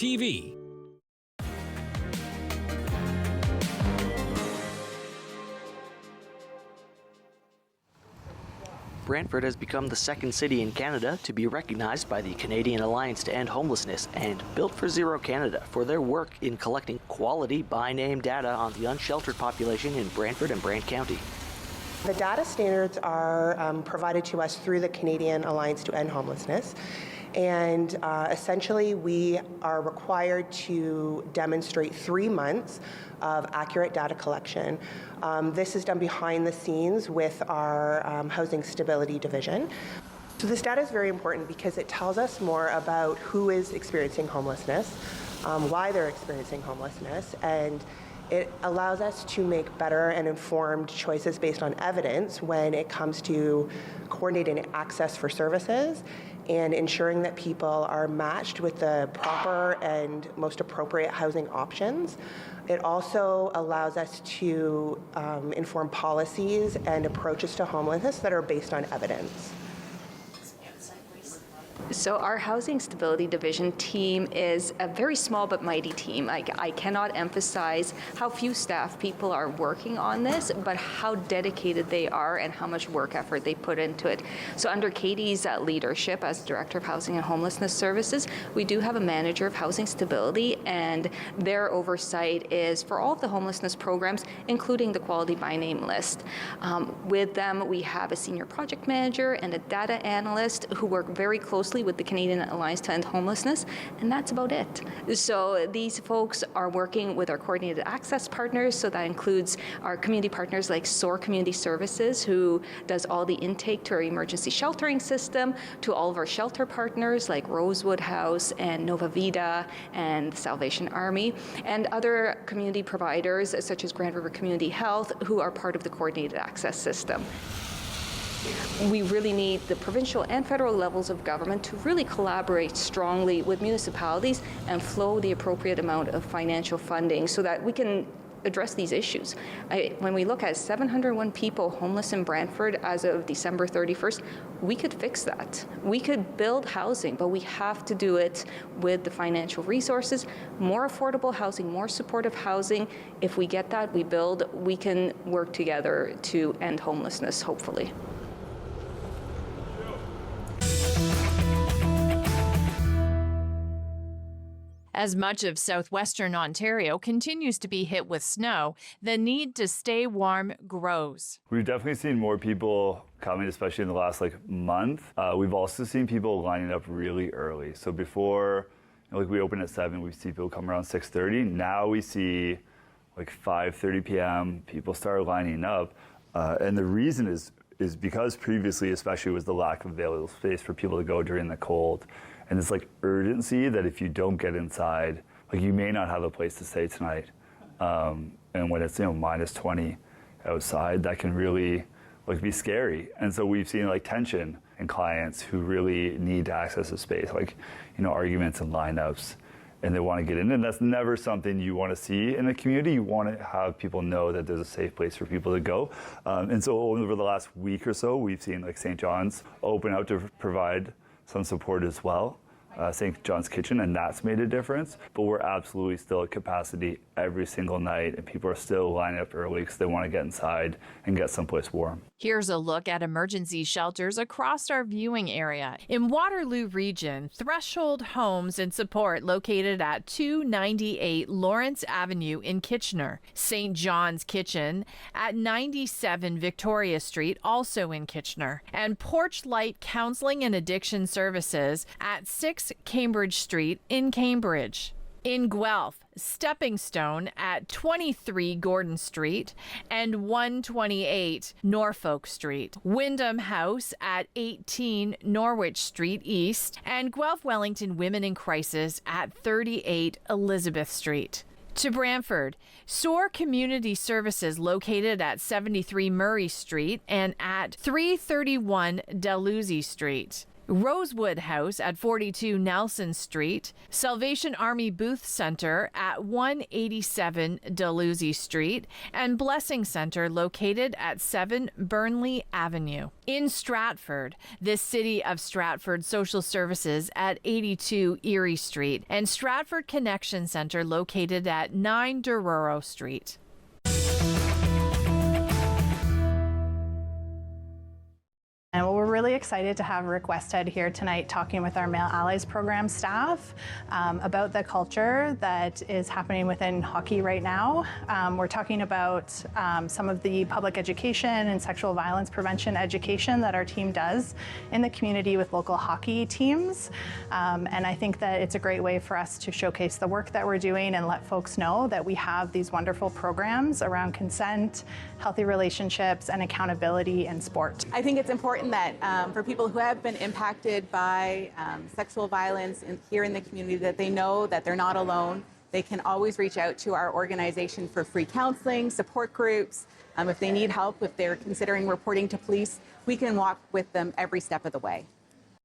TV. Brantford has become the second city in Canada to be recognized by the Canadian Alliance to End Homelessness and Built for Zero Canada for their work in collecting quality by-name data on the unsheltered population in Brantford and Brant County. The data standards are provided to us through the Canadian Alliance to End Homelessness. And essentially, we are required to demonstrate 3 months of accurate data collection. This is done behind the scenes with our Housing Stability Division. So this data is very important because it tells us more about who is experiencing homelessness, why they're experiencing homelessness, and it allows us to make better and informed choices based on evidence when it comes to coordinating access for services and ensuring that people are matched with the proper and most appropriate housing options. It also allows us to inform policies and approaches to homelessness that are based on evidence. So our Housing Stability Division team is a very small but mighty team. I cannot emphasize how few staff people are working on this, but how dedicated they are and how much work effort they put into it. So under Katie's leadership as Director of Housing and Homelessness Services, we do have a manager of housing stability, and their oversight is for all of the homelessness programs, including the quality by name list. With them, we have a senior project manager and a data analyst who work very closely with the Canadian Alliance to End Homelessness, and that's about it. So these folks are working with our coordinated access partners, so that includes our community partners like SOAR Community Services, who does all the intake to our emergency sheltering system, to all of our shelter partners like Rosewood House and Nova Vida and the Salvation Army, and other community providers such as Grand River Community Health, who are part of the coordinated access system. We really need the provincial and federal levels of government to really collaborate strongly with municipalities and flow the appropriate amount of financial funding so that we can address these issues. When we look at 701 people homeless in Brantford as of December 31st, we could fix that. We could build housing, but we have to do it with the financial resources, more affordable housing, more supportive housing. If we get that, we build, we can work together to end homelessness, hopefully. As much of southwestern Ontario continues to be hit with snow, the need to stay warm grows. We've definitely seen more people coming, especially in the last month. We've also seen people lining up really early. So before, we open at 7, we see people come around 6:30. Now we see 5:30 p.m. people start lining up. And the reason is because previously, especially, was the lack of available space for people to go during the cold. And it's urgency that if you don't get inside, you may not have a place to stay tonight. And when it's minus 20 outside, that can really be scary. And so we've seen tension in clients who really need to access a space, arguments and lineups, and they want to get in. And that's never something you want to see in a community. You want to have people know that there's a safe place for people to go. And so over the last week or so, we've seen St. John's open out to provide some support as well, St. John's Kitchen, and that's made a difference. But we're absolutely still at capacity every single night, and people are still lining up early because they want to get inside and get someplace warm. Here's a look at emergency shelters across our viewing area. In Waterloo Region, Threshold Homes and Support located at 298 Lawrence Avenue in Kitchener. St. John's Kitchen at 97 Victoria Street, also in Kitchener. And Porch Light Counseling and Addiction Services at 6 Cambridge Street in Cambridge. In Guelph, Stepping Stone at 23 Gordon Street and 128 Norfolk Street. Wyndham House at 18 Norwich Street East, and Guelph Wellington Women in Crisis at 38 Elizabeth Street. To Brantford, SOAR Community Services located at 73 Murray Street and at 331 Dalhousie Street. Rosewood House at 42 Nelson Street, Salvation Army Booth Center at 187 Dalhousie Street, and Blessing Center located at 7 Burnley Avenue. In Stratford, the City of Stratford Social Services at 82 Erie Street, and Stratford Connection Center located at 9 Dororo Street. And we're really excited to have Rick Westhead here tonight talking with our Male Allies Program staff about the culture that is happening within hockey right now. We're talking about some of the public education and sexual violence prevention education that our team does in the community with local hockey teams. And I think that it's a great way for us to showcase the work that we're doing and let folks know that we have these wonderful programs around consent, healthy relationships, and accountability in sport. I think it's important that for people who have been impacted by sexual violence here in the community, that they know that they're not alone. They can always reach out to our organization for free counseling, support groups. If they need help, if they're considering reporting to police, we can walk with them every step of the way.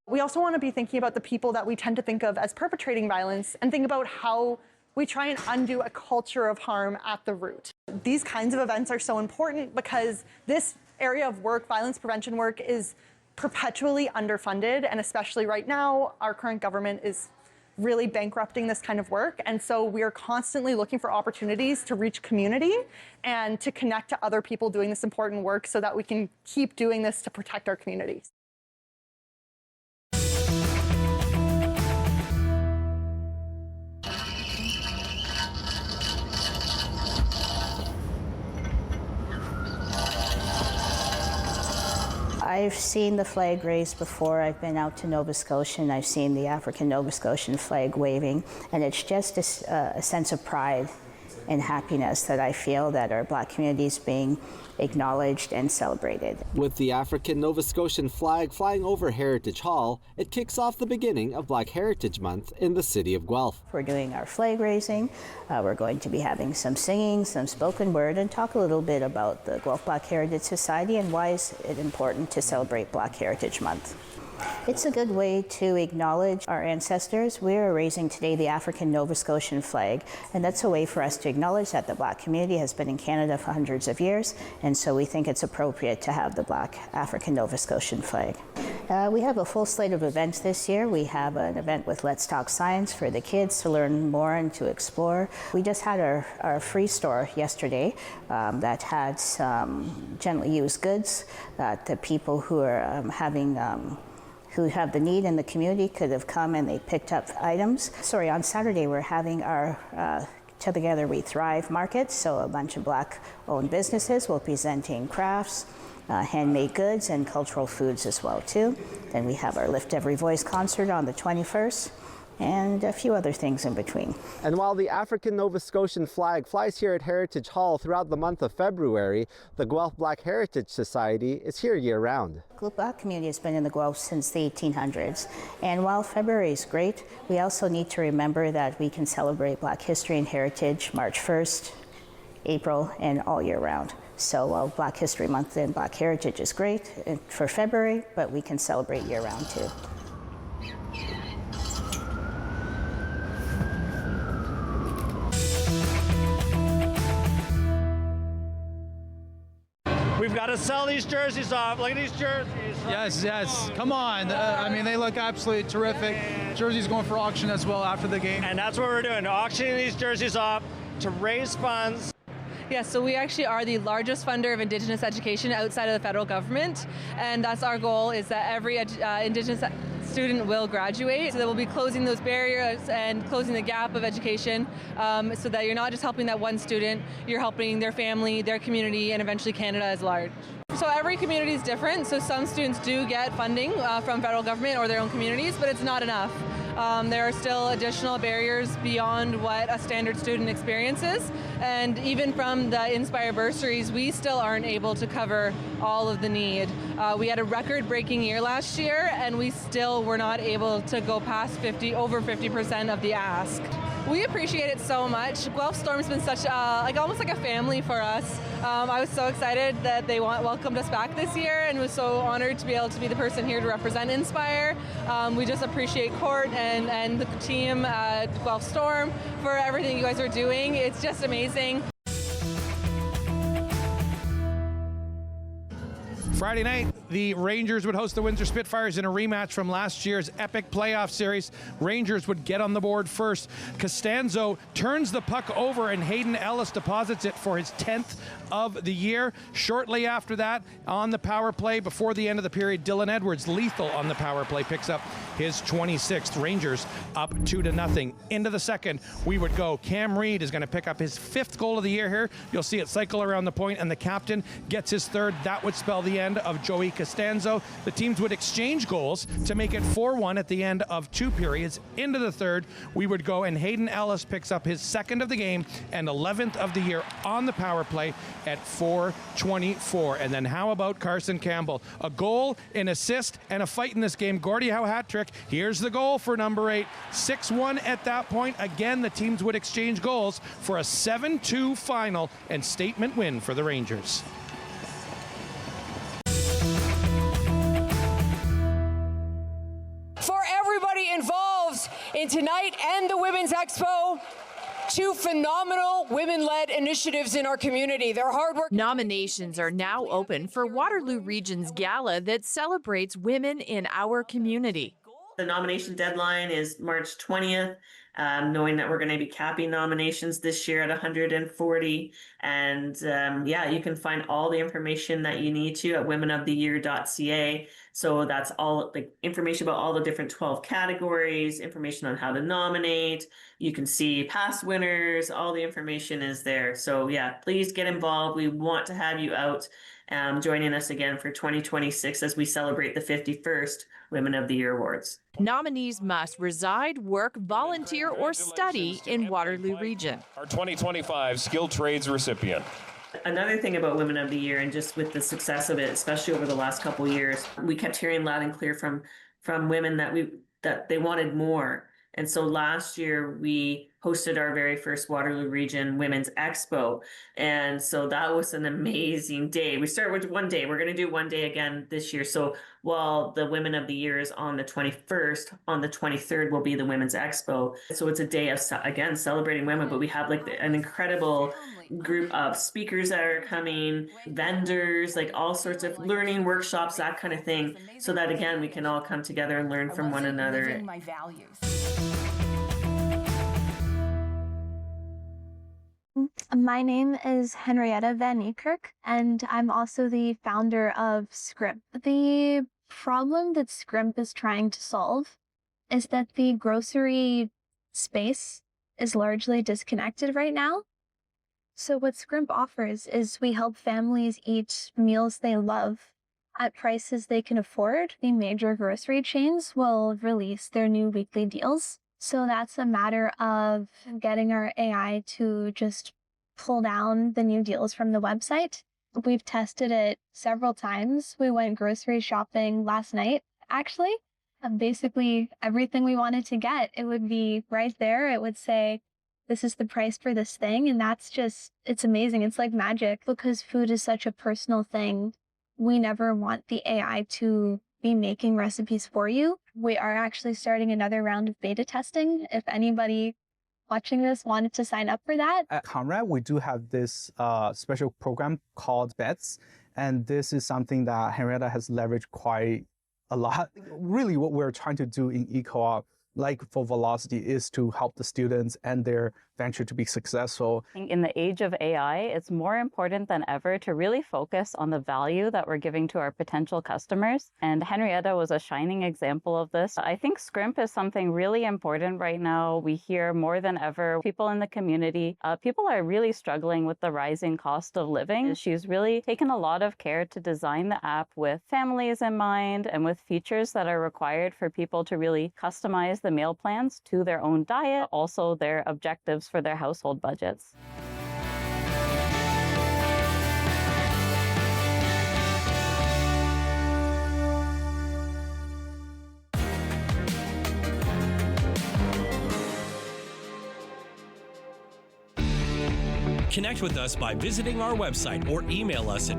We also want to be thinking about the people that we tend to think of as perpetrating violence and think about how we try and undo a culture of harm at the root. These kinds of events are so important because this area of work, violence prevention work, is perpetually underfunded, and especially right now, our current government is really bankrupting this kind of work. And so we are constantly looking for opportunities to reach community and to connect to other people doing this important work so that we can keep doing this to protect our communities. I've seen the flag raised before. I've been out to Nova Scotia and I've seen the African Nova Scotian flag waving, and it's just a sense of pride and happiness that I feel that our Black community is being acknowledged and celebrated. With the African Nova Scotian flag flying over Heritage Hall, it kicks off the beginning of Black Heritage Month in the city of Guelph. We're doing our flag raising. We're going to be having some singing, some spoken word, and talk a little bit about the Guelph Black Heritage Society and why is it important to celebrate Black Heritage Month. It's a good way to acknowledge our ancestors. We're raising today the African Nova Scotian flag, and that's a way for us to acknowledge that the Black community has been in Canada for hundreds of years, and so we think it's appropriate to have the Black African Nova Scotian flag. We have a full slate of events this year. We have an event with Let's Talk Science for the kids to learn more and to explore. We just had our free store yesterday that had some gently used goods that the people who are who have the need in the community could have come and they picked up items. On Saturday we're having our Together We Thrive market, so a bunch of Black-owned businesses will be presenting crafts, handmade goods, and cultural foods as well too. Then we have our Lift Every Voice concert on the 21st, and a few other things in between. And while the African Nova Scotian flag flies here at Heritage Hall throughout the month of February, the Guelph Black Heritage Society is here year-round. The Black community has been in the Guelph since the 1800s, and while February is great, we also need to remember that we can celebrate Black history and heritage March 1st, April, and all year round. So while Black History Month and Black Heritage is great for February, but we can celebrate year-round too. We've got to sell these jerseys off. Look at these jerseys. Yes. Come on. I mean, they look absolutely terrific. Jerseys going for auction as well after the game. And that's what we're doing, auctioning these jerseys off to raise funds. Yeah, so we actually are the largest funder of Indigenous education outside of the federal government, and that's our goal, is that every Indigenous student will graduate, so that we'll be closing those barriers and closing the gap of education, so that you're not just helping that one student, you're helping their family, their community, and eventually Canada as large. So every community is different, so some students do get funding from federal government or their own communities, but it's not enough. There are still additional barriers beyond what a standard student experiences, and even from the Inspire bursaries, we still aren't able to cover all of the need. We had a record-breaking year last year, and we still were not able to go past over 50% of the ask. We appreciate it so much. Guelph Storm's been such almost like a family for us. I was so excited that they welcomed us back this year, and was so honored to be able to be the person here to represent Inspire. We just appreciate Court and the team at Guelph Storm for everything you guys are doing. It's just amazing. Friday night, the Rangers would host the Windsor Spitfires in a rematch from last year's epic playoff series. Rangers would get on the board first. Costanzo turns the puck over and Hayden Ellis deposits it for his 10th of the year. Shortly after that, on the power play, before the end of the period, Dylan Edwards, lethal on the power play, picks up his 26th. Rangers up 2-0. Into the second, we would go. Cam Reed is going to pick up his 5th goal of the year here. You'll see it cycle around the point, and the captain gets his 3rd. That would spell the end of Joey Costanzo. The teams would exchange goals to make it 4-1 at the end of 2 periods. Into the third, we would go, and Hayden Ellis picks up his 2nd of the game and 11th of the year on the power play at 4:24. And then how about Carson Campbell? A goal, an assist, and a fight in this game. Gordie Howe hat trick. Here's the goal for number 8. 6-1 at that point. Again, the teams would exchange goals for a 7-2 final and statement win for the Rangers. For everybody involved in tonight and the Women's Expo, 2 phenomenal women-led initiatives in our community. Their hard work. Nominations are now open for Waterloo Region's gala that celebrates women in our community. The nomination deadline is March 20th, knowing that we're going to be capping nominations this year at 140. And you can find all the information that you need to at womenoftheyear.ca. So that's all the information about all the different 12 categories, information on how to nominate. You can see past winners, all the information is there. So yeah, please get involved. We want to have you out joining us again for 2026 as we celebrate the 51st Women of the Year Awards. Nominees must reside, work, volunteer, or study in Waterloo Region. Our 2025 Skilled Trades recipient. Another thing about Women of the Year, and just with the success of it, especially over the last couple of years, we kept hearing loud and clear from women that they wanted more. And so last year we hosted our very first Waterloo Region Women's Expo. And so that was an amazing day. We started with one day. We're going to do one day again this year. So while the Women of the Year is on the 21st, on the 23rd will be the Women's Expo. So it's a day of, again, celebrating women, but we have like an incredible group of speakers that are coming, vendors, like all sorts of learning workshops, that kind of thing. So that again, we can all come together and learn from one another. My values. My name is Henrietta Van Niekerk, and I'm also the founder of Scrimp. The problem that Scrimp is trying to solve is that the grocery space is largely disconnected right now. So what Scrimp offers is we help families eat meals they love at prices they can afford. The major grocery chains will release their new weekly deals. So that's a matter of getting our AI to just pull down the new deals from the website. We've tested it several times. We went grocery shopping last night, actually. Basically, everything we wanted to get, it would be right there. It would say, this is the price for this thing. And that's just, it's amazing. It's like magic. Because food is such a personal thing, we never want the AI to be making recipes for you. We are actually starting another round of beta testing. If anybody watching this wanted to sign up for that. At Conrad, we do have this special program called BETS, and this is something that Henrietta has leveraged quite a lot. Really what we're trying to do in eCo-op, like for Velocity, is to help the students and their venture to be successful. In the age of AI, it's more important than ever to really focus on the value that we're giving to our potential customers. And Henrietta was a shining example of this. I think Scrimp is something really important right now. We hear more than ever, people in the community, people are really struggling with the rising cost of living. She's really taken a lot of care to design the app with families in mind and with features that are required for people to really customize the meal plans to their own diet, also their objectives for their household budgets. Connect with us by visiting our website or email us at